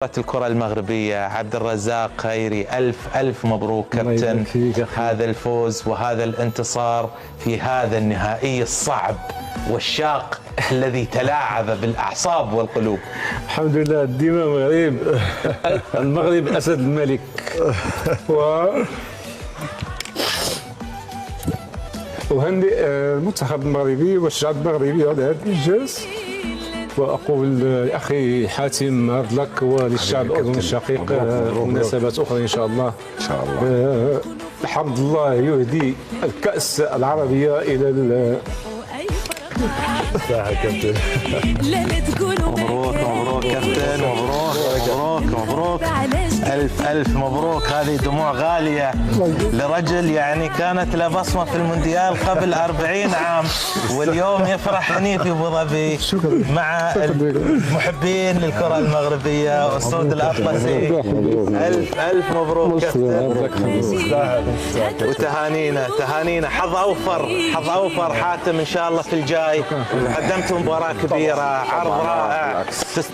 الكرة المغربية عبد الرزاق خيري، ألف مبروك كابتن هذا الفوز وهذا الانتصار في هذا النهائي الصعب والشاق الذي تلاعب بالأعصاب والقلوب. الحمد لله ديما مغرب المغرب أسد الملك وهنئ المنتخب المغربي والشعب المغربي على هذا الإنجاز، وأقول لأخي حاتم هارد لك وللشعب الأردني الشقيق مناسبات أخرى إن شاء الله. إن شاء الله. الحمد لله يهدي الكأس العربية إلى ساعة كابتن. مبروك كابتن، مبروك ألف مبروك. هذه دموع غالية لرجل يعني كانت له بصمة في المونديال قبل 40 عام، واليوم يفرح هني في أبو ظبي مع المحبين للكرة المغربية والصوت الأطلسي. ألف مبروك كابتن، وتهانينا. حظ أوفر حاتم إن شاء الله في الجاي. قدمت مباراة كبيرة، عرض رائع.